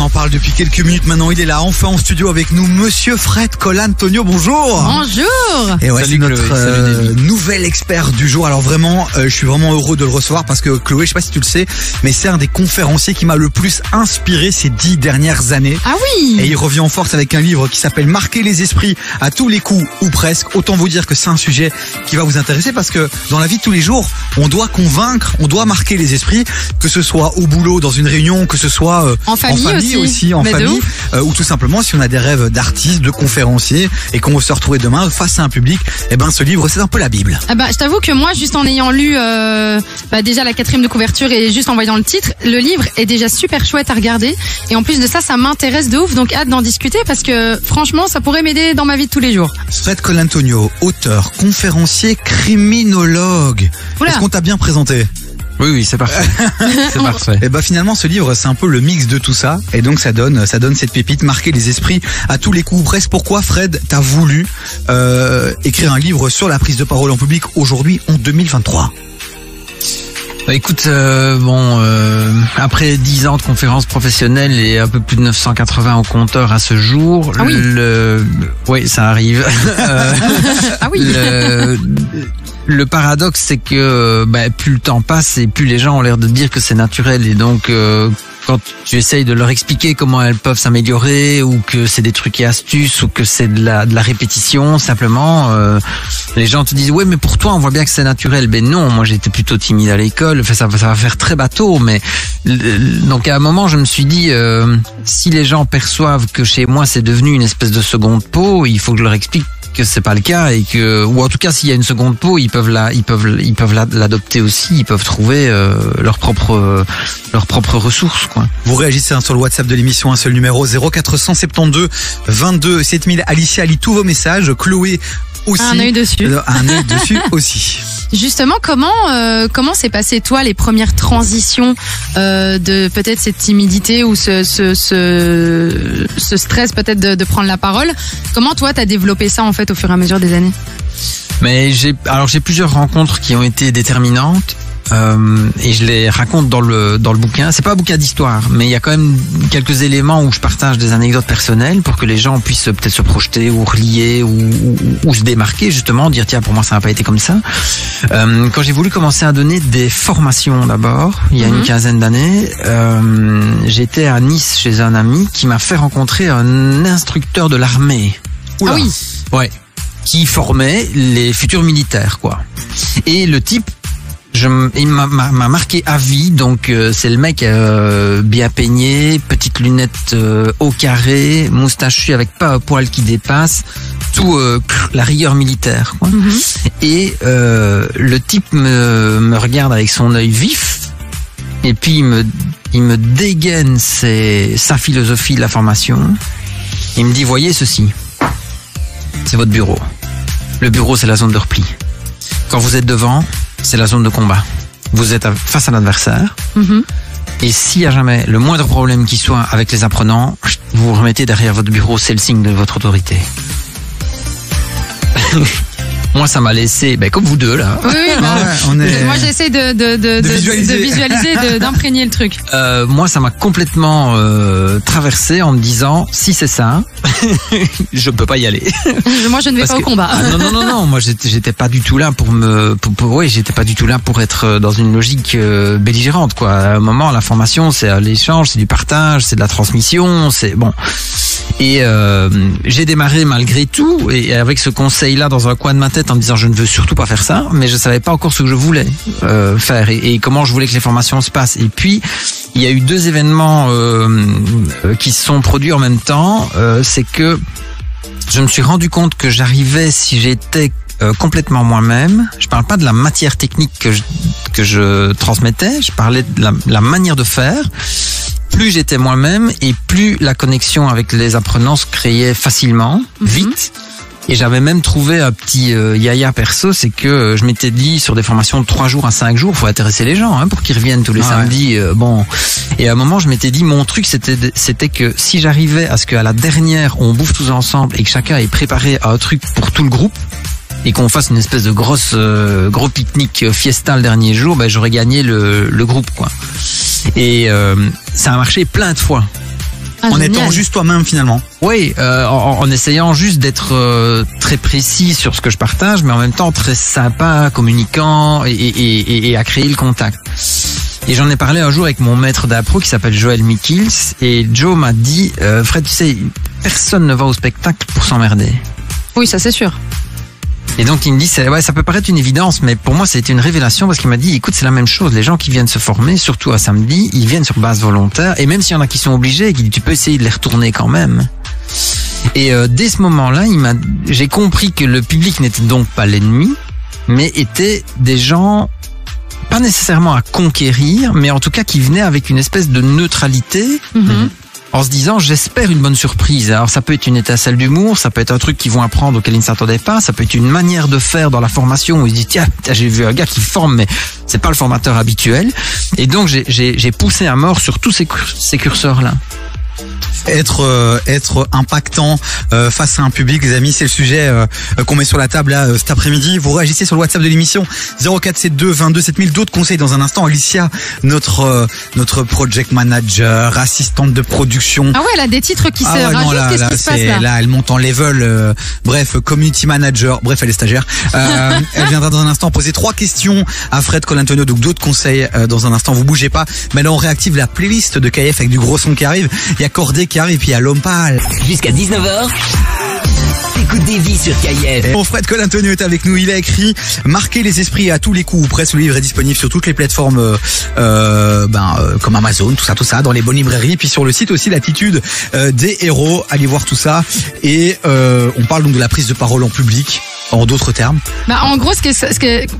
en parle depuis quelques minutes maintenant. Il est là, enfin en studio avec nous, Monsieur Fred Colantonio. Bonjour. Bonjour. Et ouais, c'est notre nouvel expert du jour. Alors vraiment, je suis vraiment heureux de le recevoir parce que Chloé, je sais pas si tu le sais, mais c'est un des conférenciers qui m'a le plus inspiré ces 10 dernières années. Ah oui. Et il revient en force avec un livre qui s'appelle Marquer les esprits à tous les coups ou presque. Autant vous dire que c'est un sujet qui va vous intéresser parce que dans la vie de tous les jours, on doit convaincre, on doit marquer les esprits, que ce soit au boulot, dans une réunion, que ce soit en famille aussi, en famille, ou tout simplement si on a des rêves d'artistes, de conférenciers et qu'on veut se retrouver demain face à un public. Eh ben, ce livre, c'est un peu la Bible. Ah bah, je t'avoue que moi, juste en ayant lu déjà la 4e de couverture et juste en voyant le titre, le livre est déjà super chouette à regarder. Et en plus de ça, ça m'intéresse de ouf, donc hâte d'en discuter parce que franchement, ça pourrait m'aider dans ma vie de tous les jours. Fred Colantonio, auteur, conférencier, criminologue. Oula. Est-ce qu'on t'a bien présenté ? Oui, c'est parfait. C'est parfait. Et bah finalement ce livre c'est un peu le mix de tout ça et donc ça donne cette pépite, marquer les esprits à tous les coups presque. Pourquoi Fred t'as voulu écrire un livre sur la prise de parole en public aujourd'hui en 2023? Bah écoute, après 10 ans de conférences professionnelles et un peu plus de 980 au compteur à ce jour, ah oui. Oui, ça arrive. Ah oui. Le paradoxe, c'est que plus le temps passe et plus les gens ont l'air de dire que c'est naturel. Et donc, quand tu essayes de leur expliquer comment elles peuvent s'améliorer ou que c'est des trucs et astuces ou que c'est de la répétition, simplement, les gens te disent « Ouais, mais pour toi, on voit bien que c'est naturel. » Ben non, moi j'étais plutôt timide à l'école. Enfin, ça va faire très bateau. Mais donc à un moment, je me suis dit si les gens perçoivent que chez moi, c'est devenu une espèce de seconde peau, il faut que je leur explique que c'est pas le cas et que, ou en tout cas s'il y a une seconde peau, ils peuvent l'adopter aussi, ils peuvent trouver leurs propres ressources quoi. Vous réagissez sur le WhatsApp de l'émission, un seul numéro 0472 22 7000. Alicia lit tous vos messages, Chloé aussi. Un œil dessus. Un œil dessus aussi. Justement, comment s'est passé toi les premières transitions de peut-être cette timidité ou ce stress peut-être de prendre la parole? Comment toi t'as développé ça en fait au fur et à mesure des années? Mais j'ai plusieurs rencontres qui ont été déterminantes. Et je les raconte dans le bouquin. C'est pas un bouquin d'histoire, mais il y a quand même quelques éléments où je partage des anecdotes personnelles pour que les gens puissent peut-être se projeter ou relier ou se démarquer justement, dire tiens pour moi ça n'a pas été comme ça. Quand j'ai voulu commencer à donner des formations d'abord, il y a une quinzaine d'années, j'étais à Nice chez un ami qui m'a fait rencontrer un instructeur de l'armée. Oula. Ah oui. Ouais. Qui formait les futurs militaires quoi. Et le type il m'a marqué à vie, donc c'est le mec bien peigné, petites lunettes au carré, moustachu avec pas un poil qui dépasse, tout la rigueur militaire quoi. Et le type me regarde avec son œil vif et puis il me dégaine sa philosophie de la formation. Il me dit voyez ceci, c'est votre bureau. Le bureau c'est la zone de repli. Quand vous êtes devant, c'est la zone de combat. Vous êtes face à l'adversaire. Et s'il y a jamais le moindre problème qui soit avec les apprenants, vous vous remettez derrière votre bureau, c'est le signe de votre autorité. Moi, ça m'a laissé, comme vous deux là. Oui, moi j'essaie de visualiser, d'imprégner le truc. Moi, ça m'a complètement traversé en me disant, si c'est ça, je peux pas y aller. Moi, je ne vais pas au combat. Non. Moi, j'étais pas du tout là j'étais pas du tout là pour être dans une logique belligérante quoi. À un moment, la formation, c'est l'échange, c'est du partage, c'est de la transmission, c'est bon. Et j'ai démarré malgré tout et avec ce conseil-là dans un coin de ma tête en me disant je ne veux surtout pas faire ça, mais je savais pas encore ce que je voulais faire et comment je voulais que les formations se passent. Et puis il y a eu 2 événements qui se sont produits en même temps. C'est que je me suis rendu compte que j'arrivais si j'étais complètement moi-même. Je parle pas de la matière technique que je transmettais, je parlais de la manière de faire. Plus j'étais moi-même et plus la connexion avec les apprenants se créait facilement, vite. Et j'avais même trouvé un petit yaya perso, c'est que je m'étais dit sur des formations de 3 jours à 5 jours, faut intéresser les gens pour qu'ils reviennent tous les samedis. Et à un moment, je m'étais dit, mon truc, c'était que si j'arrivais à ce qu'à la dernière, on bouffe tous ensemble et que chacun ait préparé un truc pour tout le groupe, et qu'on fasse une espèce de gros pique-nique fiesta le dernier jour, j'aurais gagné le groupe quoi. Et ça a marché plein de fois. En génial. étant juste toi-même finalement. Oui, en essayant juste d'être très précis sur ce que je partage, mais en même temps très sympa, communicant et à créer le contact. Et j'en ai parlé un jour avec mon maître d'impro qui s'appelle Joël Mikils, et Joe m'a dit, Fred, tu sais, personne ne va au spectacle pour s'emmerder. Oui, ça c'est sûr. Et donc il me dit, ouais, ça peut paraître une évidence, mais pour moi c'était une révélation parce qu'il m'a dit, écoute, c'est la même chose. Les gens qui viennent se former, surtout à samedi, ils viennent sur base volontaire, et même s'il y en a qui sont obligés, tu peux essayer de les retourner quand même. Et dès ce moment-là, j'ai compris que le public n'était donc pas l'ennemi, mais était des gens pas nécessairement à conquérir, mais en tout cas qui venaient avec une espèce de neutralité. En se disant, j'espère une bonne surprise. Alors ça peut être une étincelle d'humour, ça peut être un truc qu'ils vont apprendre auquel ils ne s'attendaient pas, ça peut être une manière de faire dans la formation où ils se disent, tiens, j'ai vu un gars qui forme, mais c'est pas le formateur habituel. Et donc j'ai poussé à mort sur tous ces curseurs-là. Être impactant face à un public, les amis, c'est le sujet qu'on met sur la table là cet après-midi. Vous réagissez sur le WhatsApp de l'émission 0472 22 7000. D'autres conseils dans un instant. Alicia, notre project manager, assistante de production. Ah ouais, elle a des titres qui se non, rajoutent. là, Qu'est-ce qui se passe là? elle monte en level. Bref, community manager. Bref, elle est stagiaire. Elle viendra dans un instant poser 3 questions à Fred Colantonio. Donc d'autres conseils dans un instant. Vous bougez pas. Mais là, on réactive la playlist de KF avec du gros son qui arrive. Il y a Cordé qui arrive, puis il y a L'Homme Pâle. Jusqu'à 19h, écoute des vies sur KF. Bon, Fred Colantonio est avec nous. Il a écrit Marquer les esprits à tous les coups. Presque le livre est disponible sur toutes les plateformes comme Amazon, tout ça, dans les bonnes librairies. Puis sur le site aussi, l'attitude des héros. Allez voir tout ça. Et on parle donc de la prise de parole en public. En d'autres termes. Bah, en gros,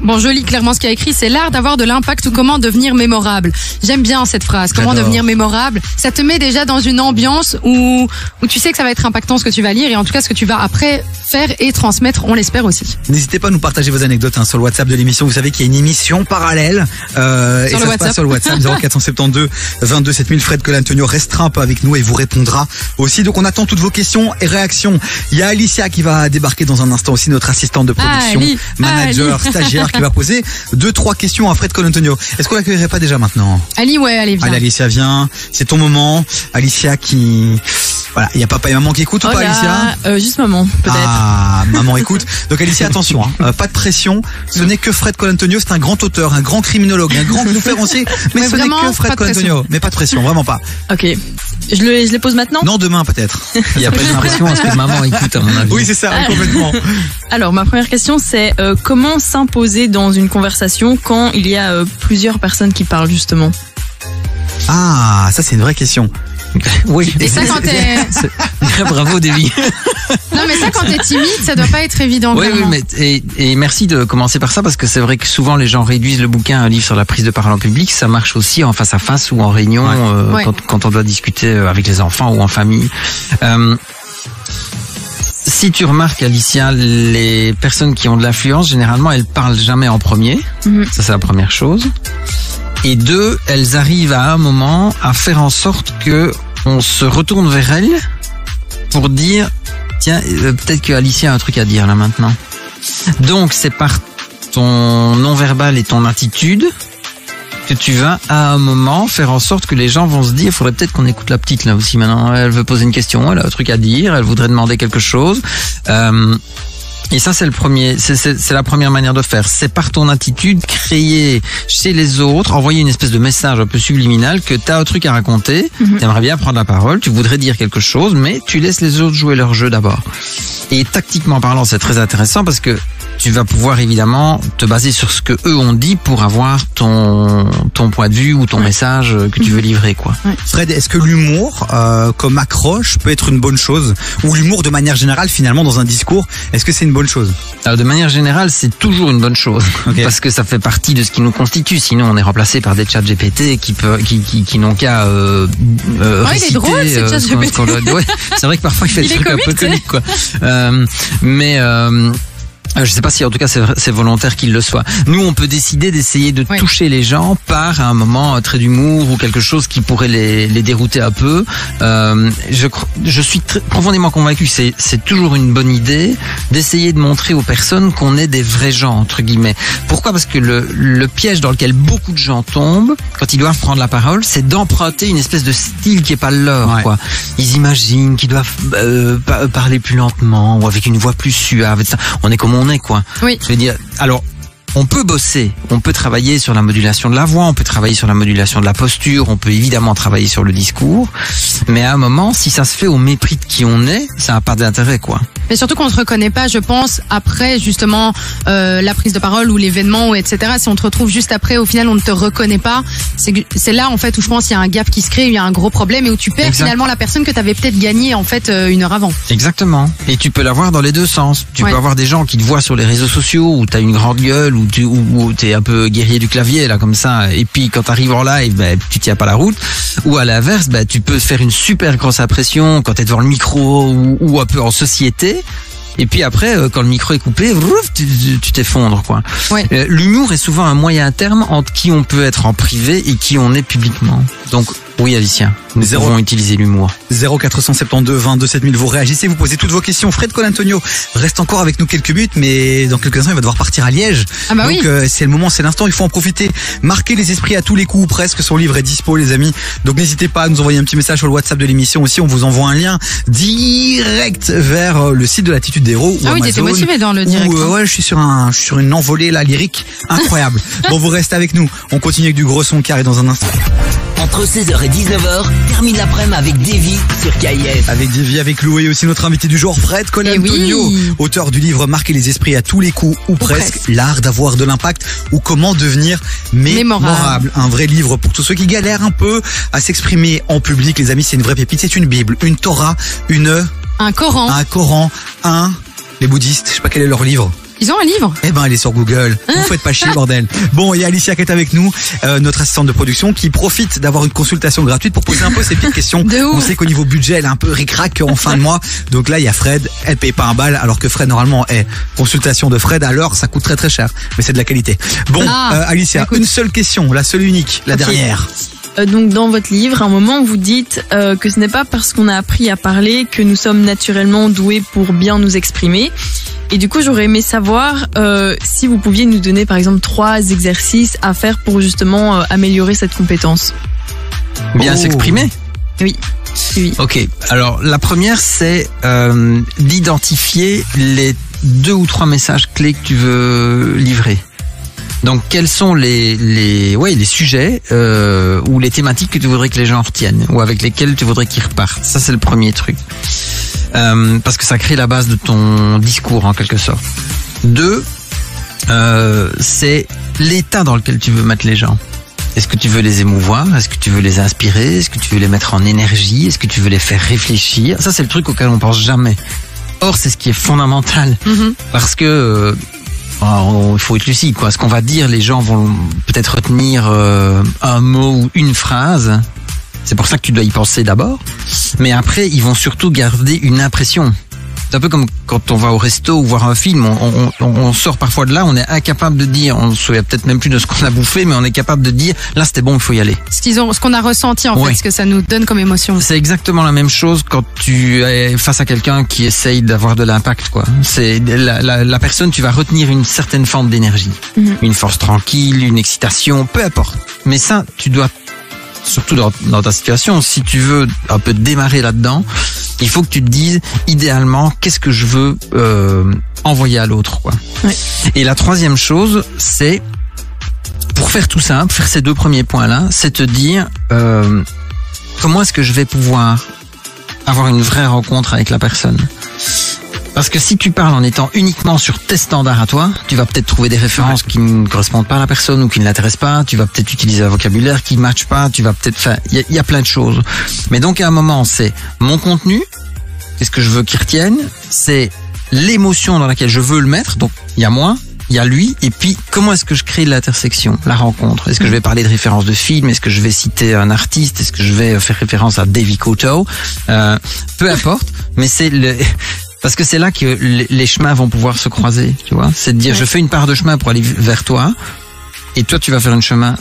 bon, je lis clairement ce qu'il y a écrit, c'est l'art d'avoir de l'impact ou comment devenir mémorable. J'aime bien cette phrase. Comment devenir mémorable. Ça te met déjà dans une ambiance où tu sais que ça va être impactant ce que tu vas lire et en tout cas ce que tu vas après faire et transmettre, on l'espère aussi. N'hésitez pas à nous partager vos anecdotes sur le WhatsApp de l'émission. Vous savez qu'il y a une émission parallèle et ça se passe sur le WhatsApp 0472 22 7000. Fred Colantonio restera un peu avec nous et vous répondra aussi. Donc on attend toutes vos questions et réactions. Il y a Alicia qui va débarquer dans un instant aussi, notre assistante de production, manager, stagiaire, qui va poser 2-3 questions à Fred Colantonio. Est-ce qu'on l'accueillerait pas déjà maintenant? Ali, ouais, allez, viens. Allez, Alicia, viens. C'est ton moment. Alicia qui... Voilà, il y a papa et maman qui écoutent ou pas, Alicia? Juste maman, peut-être. Ah, maman écoute. Donc Alicia, attention, pas de pression. Ce n'est que Fred Colantonio, c'est un grand auteur, un grand criminologue, un grand conférencier. Mais ce n'est que Fred Colantonio. Mais pas de pression, vraiment pas. Ok. Je les pose maintenant? Non, demain peut-être. Il n'y a pas d'impression à ce que maman écoute, à mon avis. Oui, c'est ça, complètement. Alors, ma première question, c'est comment s'imposer dans une conversation quand il y a plusieurs personnes qui parlent, justement? Ah, ça c'est une vraie question. Oui. Et ça, quand t'es... Bravo, Davy. Non, mais ça, quand t'es timide, ça doit pas être évident. Oui, mais et merci de commencer par ça parce que c'est vrai que souvent les gens réduisent le bouquin à un livre sur la prise de parole en public. Ça marche aussi en face à face ou en réunion quand on doit discuter avec les enfants ou en famille. Si tu remarques, Alicia, les personnes qui ont de l'influence, généralement, elles parlent jamais en premier. Ça, c'est la première chose. Et 2, elles arrivent à un moment à faire en sorte que on se retourne vers elles pour dire, tiens, peut-être que Alicia a un truc à dire là maintenant. Donc, c'est par ton non-verbal et ton attitude que tu vas à un moment faire en sorte que les gens vont se dire, il faudrait peut-être qu'on écoute la petite là aussi maintenant. Elle veut poser une question, elle a un truc à dire, elle voudrait demander quelque chose. Et ça, c'est la première manière de faire. C'est par ton attitude, créer chez les autres, envoyer une espèce de message un peu subliminal que t'as un truc à raconter, t'aimerais bien prendre la parole, tu voudrais dire quelque chose, mais tu laisses les autres jouer leur jeu d'abord. Et tactiquement parlant, c'est très intéressant parce que tu vas pouvoir évidemment te baser sur ce que eux ont dit pour avoir ton point de vue ou ton message que tu veux livrer, quoi. Fred, est-ce que l'humour comme accroche peut être une bonne chose, ou l'humour de manière générale finalement dans un discours, est-ce que c'est une bonne chose? Alors, de manière générale, c'est toujours une bonne chose parce que ça fait partie de ce qui nous constitue. Sinon, on est remplacé par des chats GPT qui n'ont qu'à réciter. Il est drôle, ce chat GPT. Ouais, c'est vrai que parfois il fait des trucs un peu comiques, quoi. Je sais pas si en tout cas c'est volontaire qu'il le soit. Nous, on peut décider d'essayer de toucher les gens par un moment un trait d'humour ou quelque chose qui pourrait les dérouter un peu. Je suis profondément convaincu que c'est toujours une bonne idée d'essayer de montrer aux personnes qu'on est des vrais gens, entre guillemets. Pourquoi ? Parce que le piège dans lequel beaucoup de gens tombent quand ils doivent prendre la parole, c'est d'emprunter une espèce de style qui est pas le leur, quoi. Ils imaginent qu'ils doivent parler plus lentement ou avec une voix plus suave. On est comme on est, quoi. Oui. Je veux dire, alors, on peut bosser, on peut travailler sur la modulation de la voix, on peut travailler sur la modulation de la posture, on peut évidemment travailler sur le discours, mais à un moment, si ça se fait au mépris de qui on est, ça n'a pas d'intérêt, quoi. Mais surtout qu'on ne se reconnaît pas, je pense, après justement la prise de parole ou l'événement ou etc. Si on te retrouve juste après, au final, on ne te reconnaît pas. C'est là en fait où je pense qu'il y a un gap qui se crée, il y a un gros problème et où tu perds finalement la personne que tu avais peut-être gagnée en fait une heure avant. Exactement. Et tu peux l'avoir dans les deux sens. Tu peux avoir des gens qui te voient sur les réseaux sociaux où t'as une grande gueule ou t'es un peu guerrier du clavier là comme ça. Et puis quand t'arrives en live, tu tiens pas la route. Ou à l'inverse, tu peux faire une super grosse impression quand t'es devant le micro ou un peu en société. Et puis après, quand le micro est coupé, tu t'effondres, quoi. Ouais. L'humour est souvent un moyen terme entre qui on peut être en privé et qui on est publiquement. Donc, oui, Alicia, nous devons utiliser l'humour. 0472 22 7000, vous réagissez, vous posez toutes vos questions. Fred Colantonio reste encore avec nous quelques minutes, mais dans quelques instants, il va devoir partir à Liège. Ah bah donc, c'est le moment, c'est l'instant, il faut en profiter. Marquer les esprits à tous les coups, ou presque. Son livre est dispo, les amis. Donc, n'hésitez pas à nous envoyer un petit message sur le WhatsApp de l'émission aussi. On vous envoie un lien direct vers le site de l'Attitude des Héros. Ah oui, t'étais motivé dans le direct. Ouais, je suis sur une envolée, là, lyrique incroyable. Bon, vous restez avec nous. On continue avec du gros son qui arrive dans un instant. Entre 16h et 19h, termine l'après-midi avec Davy sur KIF. Avec Davy, avec Lou et aussi notre invité du jour, Fred Colantonio, auteur du livre Marquer les esprits à tous les coups ou presque, l'art d'avoir de l'impact ou comment devenir mémorable. Un vrai livre pour tous ceux qui galèrent un peu à s'exprimer en public. Les amis, c'est une vraie pépite, c'est une Bible, une Torah, un Coran, les bouddhistes, je sais pas quel est leur livre. Ils ont un livre. Eh ben, elle est sur Google. Vous faites pas chier, bordel. Bon, il y a Alicia qui est avec nous, notre assistante de production, qui profite d'avoir une consultation gratuite pour poser un peu ses petites questions. On sait qu'au niveau budget, elle est un peu ric-rac en fin de mois. Donc là, il y a Fred. Elle paye pas un bal, alors que Fred, normalement, consultation de Fred à l'heure, ça coûte très très cher. Mais c'est de la qualité. Bon, Alicia, une seule question, la seule unique, la dernière. Donc dans votre livre, à un moment, vous dites que ce n'est pas parce qu'on a appris à parler que nous sommes naturellement doués pour bien nous exprimer. Et du coup, j'aurais aimé savoir si vous pouviez nous donner, par exemple, 3 exercices à faire pour justement améliorer cette compétence. Bien s'exprimer ? Oui. Ok. Alors, la première, c'est d'identifier les 2 ou 3 messages clés que tu veux livrer. Donc, quels sont les sujets ou les thématiques que tu voudrais que les gens retiennent ou avec lesquels tu voudrais qu'ils repartent. Ça, c'est le premier truc. Parce que ça crée la base de ton discours en quelque sorte. 2, c'est l'état dans lequel tu veux mettre les gens. Est-ce que tu veux les émouvoir? Est-ce que tu veux les inspirer? Est-ce que tu veux les mettre en énergie? Est-ce que tu veux les faire réfléchir? Ça, c'est le truc auquel on pense jamais. Or, c'est ce qui est fondamental. Parce que il faut être lucide, quoi. Ce qu'on va dire, les gens vont peut-être retenir un mot ou une phrase. C'est pour ça que tu dois y penser d'abord. Mais après, ils vont surtout garder une impression. C'est un peu comme quand on va au resto ou voir un film, on sort parfois de là, on est incapable de dire, on se souvient peut-être même plus de ce qu'on a bouffé, mais on est capable de dire, là c'était bon, il faut y aller. Ce qu'on a ressenti en fait, ce que ça nous donne comme émotion. C'est exactement la même chose quand tu es face à quelqu'un qui essaye d'avoir de l'impact, quoi. C'est la personne, tu vas retenir une certaine forme d'énergie, une force tranquille, une excitation, peu importe. Mais ça, tu dois, surtout dans ta situation, si tu veux un peu démarrer là-dedans, il faut que tu te dises, idéalement, qu'est-ce que je veux envoyer à l'autre, quoi. Ouais. Et la troisième chose, c'est, pour faire tout simple, faire ces 2 premiers points-là, c'est te dire, comment est-ce que je vais pouvoir avoir une vraie rencontre avec la personne? Parce que si tu parles en étant uniquement sur tes standards à toi, tu vas peut-être trouver des références qui ne correspondent pas à la personne ou qui ne l'intéressent pas, tu vas peut-être utiliser un vocabulaire qui ne matche pas, tu vas peut-être, enfin, il y a plein de choses. Mais donc à un moment, c'est mon contenu, qu'est-ce que je veux qu'il retienne, c'est l'émotion dans laquelle je veux le mettre, donc il y a moi, il y a lui, et puis comment est-ce que je crée l'intersection, la rencontre? Est-ce que je vais parler de références de films? Est-ce que je vais citer un artiste? Est-ce que je vais faire référence à Davy Coteau? Peu importe, mais Parce que c'est là que les chemins vont pouvoir se croiser, tu vois. C'est de dire, je fais une part de chemin pour aller vers toi, et toi, tu vas faire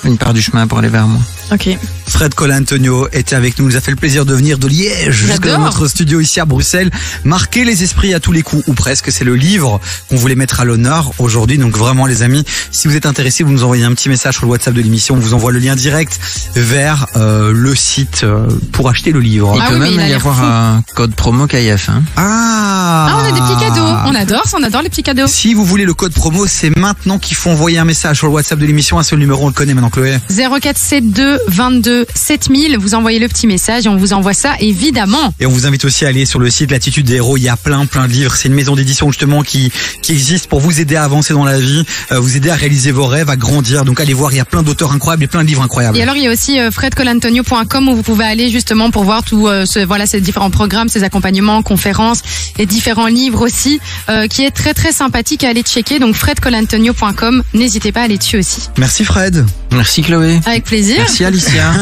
une part du chemin pour aller vers moi. Ok. Fred Colantonio était avec nous, nous a fait le plaisir de venir de Liège jusqu'à J'adore. notre studio ici à Bruxelles. Marquer les esprits à tous les coups, ou presque, c'est le livre qu'on voulait mettre à l'honneur aujourd'hui. Donc vraiment les amis, si vous êtes intéressés, vous nous envoyez un petit message sur le WhatsApp de l'émission, on vous envoie le lien direct vers le site pour acheter le livre. Il Ah peut oui, mais il même a y l'air avoir fou. un code promo KIF. Hein. Ah, on a des petits cadeaux. On adore ça, on adore les petits cadeaux. Si vous voulez le code promo, c'est maintenant qu'il faut envoyer un message sur le WhatsApp de l'émission. Un seul numéro, on le connaît maintenant, Chloé. 0472 22 7000. Vous envoyez le petit message et on vous envoie ça évidemment. Et on vous invite aussi à aller sur le site L'Attitude des Héros. Il y a plein de livres. C'est une maison d'édition justement qui existe pour vous aider à avancer dans la vie, vous aider à réaliser vos rêves, à grandir. Donc allez voir, il y a plein d'auteurs incroyables et plein de livres incroyables. Et alors il y a aussi fredcolantonio.com où vous pouvez aller justement pour voir tout ces différents programmes, ces accompagnements, conférences et différents livres aussi qui est très très sympathique à aller checker. Donc fredcolantonio.com, n'hésitez pas à aller dessus aussi. Merci Fred. Merci Chloé. Avec plaisir. Merci Alicia.